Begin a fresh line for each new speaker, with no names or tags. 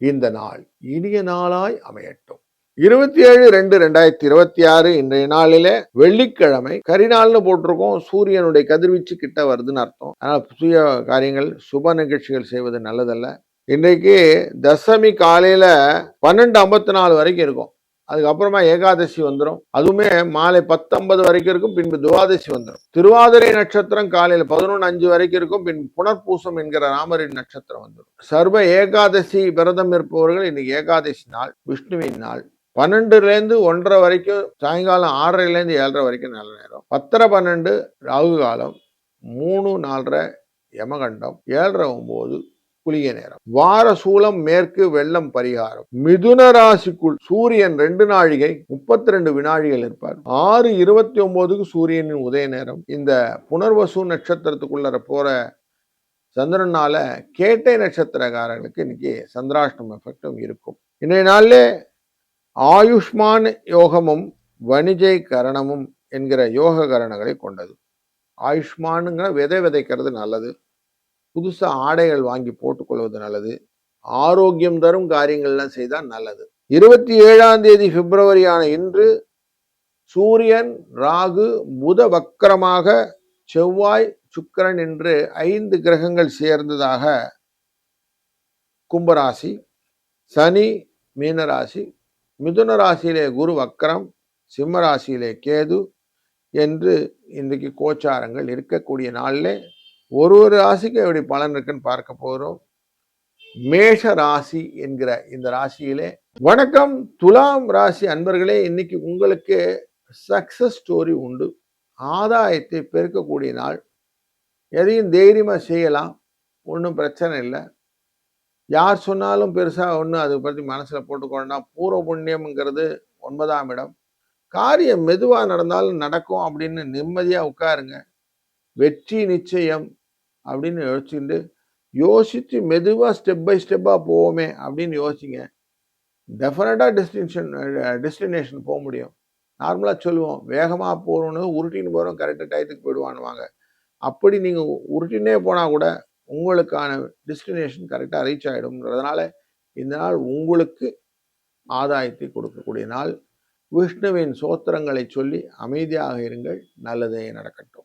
இந்த நாள் இனிய நாளாய் அமையட்டும். 27/2/2026 இன்றைய நாளிலே வெள்ளிக்கிழமை, கரிநாள்னு போட்டிருக்கோம். சூரியனுடைய கதிர்வீச்சு கிட்ட வருதுன்னு அர்த்தம். ஆனால் சுய காரியங்கள், சுப நிகழ்ச்சிகள் செய்வது நல்லதல்ல. இன்றைக்கு தசமி காலையில 12:54 வரைக்கும் இருக்கும். அதுக்கப்புறமா ஏகாதசி வந்துடும். அதுவுமே மாலை 10:50 வரைக்கும் இருக்கும். பின்பு துவாதசி வந்துடும். திருவாதிரை நட்சத்திரம் காலையில 11:05 வரைக்கும் இருக்கும். பின் புனர்பூசம் என்கிற ராமரின் நட்சத்திரம் வந்துடும். சர்வ ஏகாதசி விரதம் இருப்பவர்கள் இன்னைக்கு ஏகாதசி நாள், விஷ்ணுவின் நாள். 12லேருந்து 1:30 வரைக்கும், சாயங்காலம் 6:30லேருந்து 7:30 வரைக்கும் நல்ல நேரம். 10:12 ராகு காலம், 3:4:30 யமகண்டம், 7:30-9 குளிகை நேரம். வார சூலம் மேற்கு, வெள்ளம் பரிகாரம். மிதுன ராசிக்குள் சூரியன் 2 நாழிகை 32 வினாழிகள் இருப்பார். 6:29க்கு சூரியனின் உதய நேரம். இந்த புனர்வசு நட்சத்திரத்துக்குள்ள போற சந்திரனால கேட்டை நட்சத்திரக்காரர்களுக்கு இன்னைக்கு சந்திராஷ்டம் எஃபெக்டும் இருக்கும். இன்றைய நாளிலே ஆயுஷ்மான் யோகமும் வணிஜை கரணமும் என்கிற யோக கரணங்களை கொண்டது. ஆயுஷ்மானுங்கிற விதை விதைக்கிறது நல்லது. புதுசா ஆடைகள் வாங்கி போட்டுக்கொள்வது நல்லது. ஆரோக்கியம் தரும் காரியங்கள்லாம் செய்தால் நல்லது. 27ஆம் தேதி பிப்ரவரியான இன்று சூரியன், ராகு, புத வக்கரமாக, செவ்வாய், சுக்கிரன் என்று 5 கிரகங்கள் சேர்ந்ததாக கும்பராசி, சனி மீனராசி, மிதுன ராசியிலே குரு வக்கரம், சிம்ம ராசியிலே கேது என்று இன்றைக்கு கோச்சாரங்கள் இருக்கக்கூடிய நாளிலே ஒரு ராசிக்கு எப்படி பலன் இருக்குன்னு பார்க்க போகிறோம். மேஷ ராசி என்கிற இந்த ராசியிலே வணக்கம் துலாம் ராசி அன்பர்களே, இன்னைக்கு உங்களுக்கு சக்சஸ் ஸ்டோரி உண்டு. ஆதாயத்தை பெருக்கக்கூடிய நாள். எதையும் தைரியமா செய்யலாம், ஒன்றும் பிரச்சனை இல்லை. யார் சொன்னாலும் பெருசா ஒன்றும் அதை பற்றி மனசுல போட்டுக்கொண்டா. பூர்வ புண்ணியம்ங்கிறது 9ஆம் இடம். காரியம் மெதுவா நடந்தாலும் நடக்கும் அப்படின்னு நிம்மதியா உட்காருங்க. வெற்றி நிச்சயம் அப்படின்னு யோசிச்சு மெதுவா ஸ்டெப் பை ஸ்டெப்பா போவோமே அப்படின்னு யோசிங்க. டெஃபினட்டா டெஸ்டினேஷன் போக முடியும். நார்மலா சொல்லுவோம், வேகமா போகணும்னு உருட்டின்னு போறோம், கரெக்டா டயத்துக்கு போயிடுவானுவாங்க. அப்படி நீங்க உருட்டினே போனா கூட உங்களுக்கான டெஸ்டினேஷன் கரெக்டா ரீச் ஆயிடும்ன்றதுனால இந்த நாள் உங்களுக்கு ஆதாயத்தை கொடுக்கக்கூடிய நாள். விஷ்ணுவின் சோத்திரங்களை சொல்லி அமைதியாக இருங்கள். நல்லதே நடக்கட்டும்.